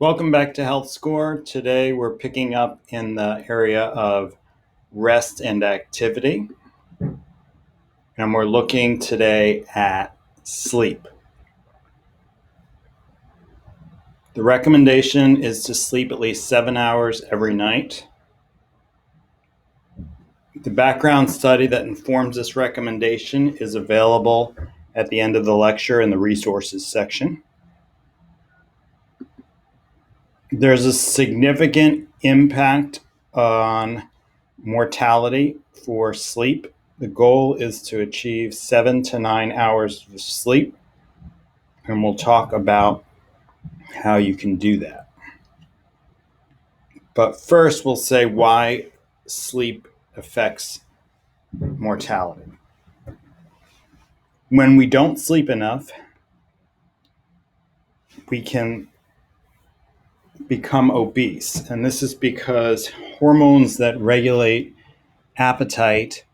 Welcome back to Health Score. Today we're picking up in the area of rest and activity. And we're looking today at sleep. The recommendation is to sleep at least 7 hours every night. The background study that informs this recommendation is available at the end of the lecture in the resources section. There's a significant impact on mortality for sleep. The goal is to achieve 7 to 9 hours of sleep, and we'll talk about how you can do that. But first, we'll say why sleep affects mortality. When we don't sleep enough, we can become obese, and this is because hormones that regulate appetite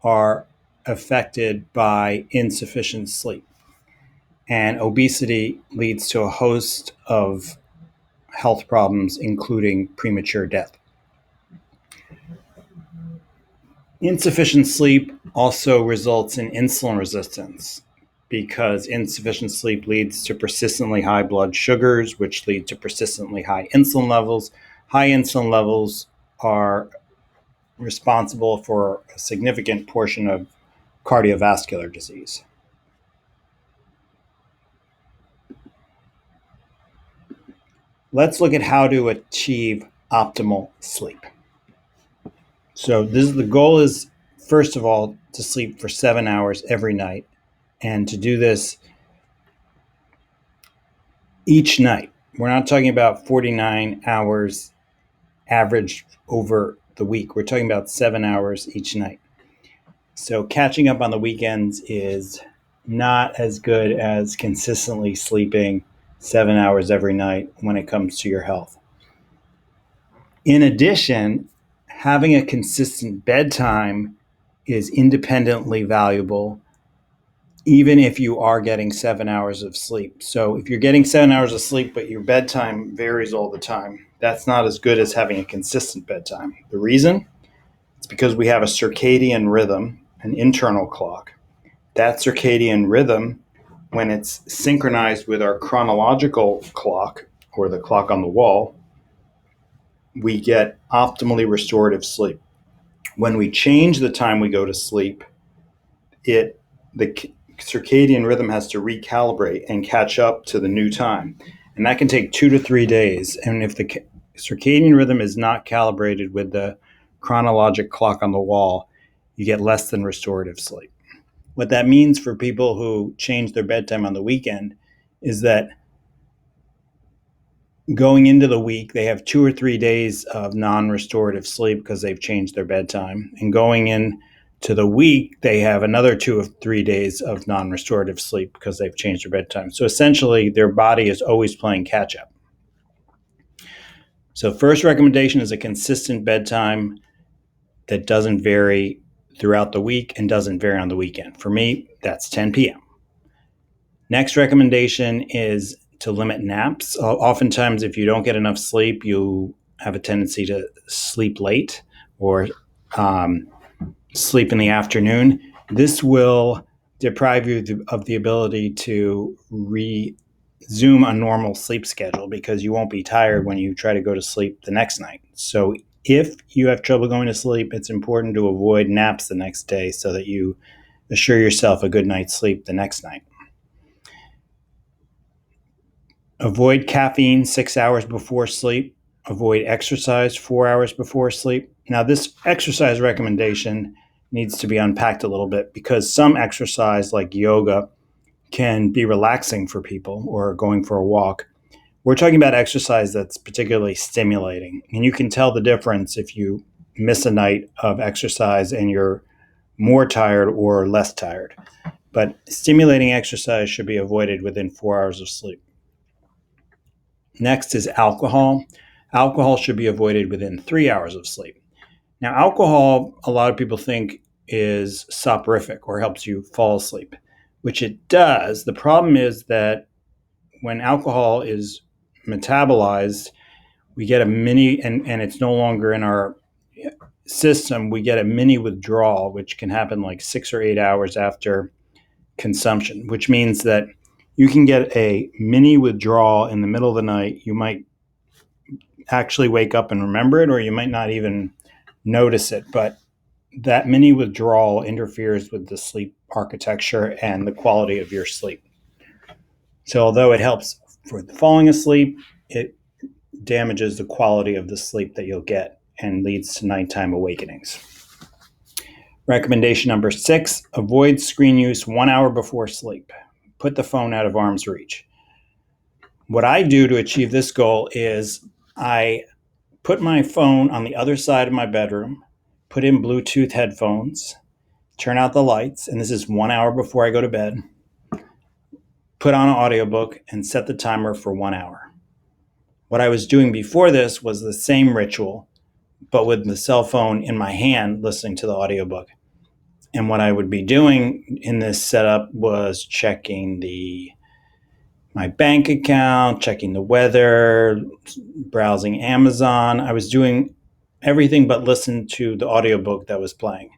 are affected by insufficient sleep. And obesity leads to a host of health problems, including premature death. Insufficient sleep also results in insulin resistance because insufficient sleep leads to persistently high blood sugars, which lead to persistently high insulin levels. High insulin levels are responsible for a significant portion of cardiovascular disease. Let's look at how to achieve optimal sleep. So the goal is, first of all, to sleep for 7 hours every night, and to do this each night. We're not talking about 49 hours average over the week. We're talking about 7 hours each night. So catching up on the weekends is not as good as consistently sleeping 7 hours every night when it comes to your health. In addition, having a consistent bedtime is independently valuable, even if you are getting 7 hours of sleep. So if you're getting 7 hours of sleep, but your bedtime varies all the time, that's not as good as having a consistent bedtime. The reason? It's because we have a circadian rhythm, an internal clock. That circadian rhythm, when it's synchronized with our chronological clock, or the clock on the wall, we get optimally restorative sleep. When we change the time we go to sleep, the circadian rhythm has to recalibrate and catch up to the new time. And that can take 2 to 3 days. And if the circadian rhythm is not calibrated with the chronologic clock on the wall, you get less than restorative sleep. What that means for people who change their bedtime on the weekend is that going into the week, they have 2 or 3 days of non-restorative sleep because they've changed their bedtime. And going into the week, they have another 2 or 3 days of non-restorative sleep because they've changed their bedtime. So essentially, their body is always playing catch-up. So first recommendation is a consistent bedtime that doesn't vary throughout the week and doesn't vary on the weekend. For me, that's 10 p.m. Next recommendation is to limit naps. Oftentimes, if you don't get enough sleep, you have a tendency to sleep late or sleep in the afternoon. This will deprive you of the ability to resume a normal sleep schedule because you won't be tired when you try to go to sleep the next night. So if you have trouble going to sleep, it's important to avoid naps the next day so that you assure yourself a good night's sleep the next night. Avoid caffeine 6 hours before sleep. Avoid exercise 4 hours before sleep. Now, this exercise recommendation needs to be unpacked a little bit because some exercise, like yoga, can be relaxing for people or going for a walk. We're talking about exercise that's particularly stimulating, and you can tell the difference if you miss a night of exercise and you're more tired or less tired. But stimulating exercise should be avoided within 4 hours of sleep. Next is alcohol. Alcohol should be avoided within 3 hours of sleep. Now, alcohol, a lot of people think is soporific or helps you fall asleep, which it does. The problem is that when alcohol is metabolized, we get a mini, and it's no longer in our system, we get a mini withdrawal, which can happen like 6 or 8 hours after consumption, which means that you can get a mini withdrawal in the middle of the night. You might actually wake up and remember it, or you might not even notice it, but that mini withdrawal interferes with the sleep architecture and the quality of your sleep. So although it helps for falling asleep, it damages the quality of the sleep that you'll get and leads to nighttime awakenings. Recommendation number 6, avoid screen use 1 hour before sleep. Put the phone out of arm's reach. What I do to achieve this goal is I put my phone on the other side of my bedroom, put in Bluetooth headphones, turn out the lights, and this is 1 hour before I go to bed, put on an audiobook, and set the timer for 1 hour. What I was doing before this was the same ritual, but with the cell phone in my hand, listening to the audiobook. And what I would be doing in this setup was checking my bank account, checking the weather, browsing Amazon. I was doing everything but listen to the audiobook that was playing.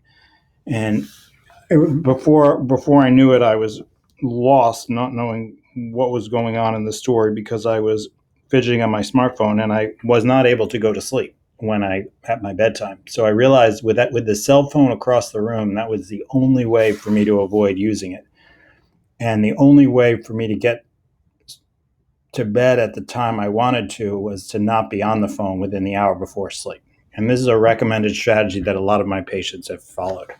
And before I knew it, I was lost, not knowing what was going on in the story, because I was fidgeting on my smartphone and I was not able to go to sleep when I at my bedtime. So I realized with the cell phone across the room, that was the only way for me to avoid using it. And the only way for me to get to bed at the time I wanted to was to not be on the phone within the hour before sleep. And this is a recommended strategy that a lot of my patients have followed.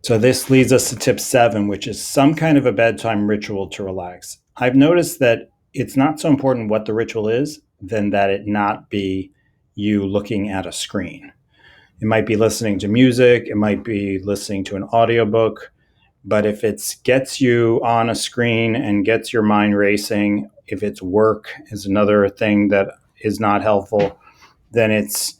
So this leads us to tip 7, which is some kind of a bedtime ritual to relax. I've noticed that it's not so important what the ritual is than that it not be you looking at a screen. It might be listening to music, it might be listening to an audiobook, but if it gets you on a screen and gets your mind racing, if it's work is another thing that is not helpful, then it's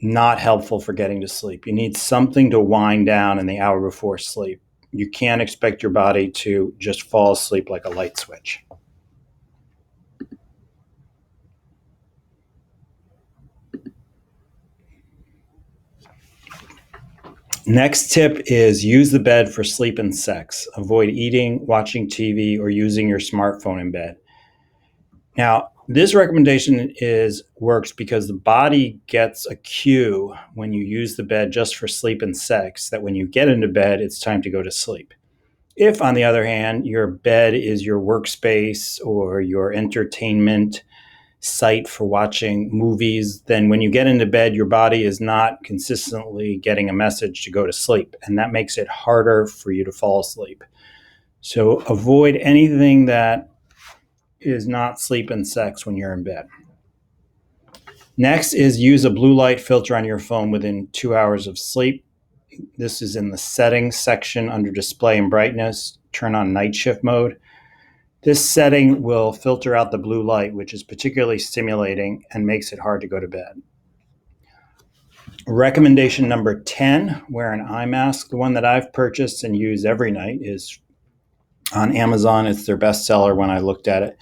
not helpful for getting to sleep. You need something to wind down in the hour before sleep. You can't expect your body to just fall asleep like a light switch. Next tip is use the bed for sleep and sex. Avoid eating, watching TV, or using your smartphone in bed. Now, this recommendation works because the body gets a cue when you use the bed just for sleep and sex, that when you get into bed, it's time to go to sleep. If, on the other hand, your bed is your workspace or your entertainment site for watching movies, then when you get into bed, your body is not consistently getting a message to go to sleep, and that makes it harder for you to fall asleep. So avoid anything that is not sleep and sex when you're in bed. Next is use a blue light filter on your phone within 2 hours of sleep. This is in the settings section under display and brightness. Turn on night shift mode. This setting will filter out the blue light, which is particularly stimulating and makes it hard to go to bed. Recommendation number 10, wear an eye mask. The one that I've purchased and use every night is on Amazon. It's their best seller when I looked at it.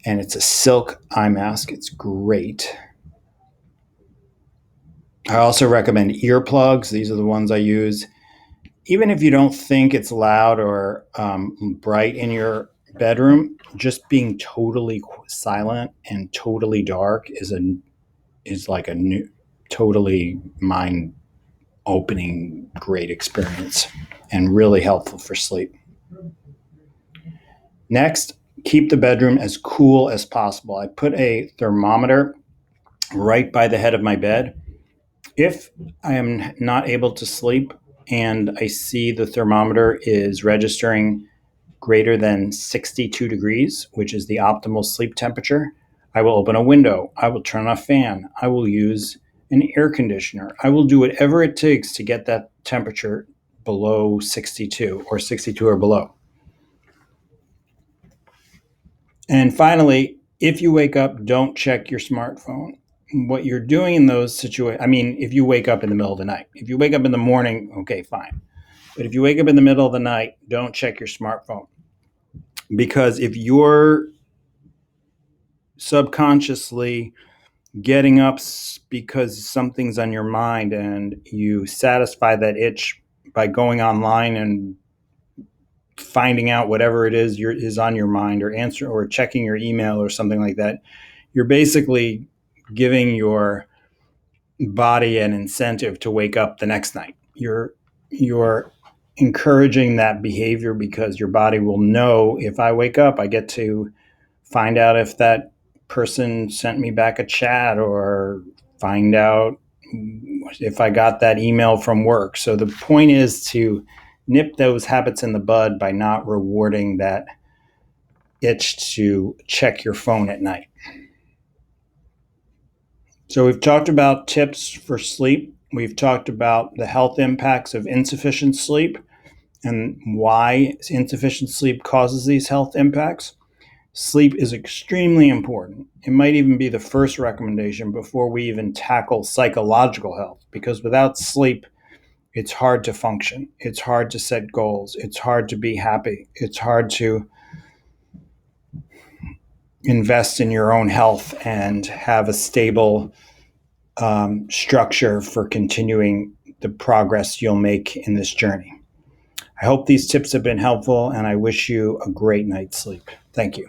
And it's a silk eye mask. It's great. I also recommend earplugs. These are the ones I use. Even if you don't think it's loud or bright in your bedroom, just being totally silent and totally dark is like a new, totally mind-opening, great experience and really helpful for sleep. Next, keep the bedroom as cool as possible. I put a thermometer right by the head of my bed. If I am not able to sleep and I see the thermometer is registering greater than 62 degrees, which is the optimal sleep temperature, I will open a window. I will turn on a fan. I will use an air conditioner. I will do whatever it takes to get that temperature below 62 or 62 or below. And finally, if you wake up, don't check your smartphone. What you're doing in those situations, if you wake up in the middle of the night. If you wake up in the morning, okay, fine. But if you wake up in the middle of the night, don't check your smartphone. Because if you're subconsciously getting up because something's on your mind and you satisfy that itch by going online and finding out whatever it is is on your mind, or answer or checking your email or something like that, you're basically giving your body an incentive to wake up the next night. You're encouraging that behavior because your body will know, if I wake up, I get to find out if that person sent me back a chat, or find out if I got that email from work. So the point is to nip those habits in the bud by not rewarding that itch to check your phone at night. So we've talked about tips for sleep. We've talked about the health impacts of insufficient sleep and why insufficient sleep causes these health impacts. Sleep is extremely important. It might even be the first recommendation before we even tackle psychological health, because without sleep, it's hard to function. It's hard to set goals. It's hard to be happy. It's hard to invest in your own health and have a stable structure for continuing the progress you'll make in this journey. I hope these tips have been helpful, and I wish you a great night's sleep. Thank you.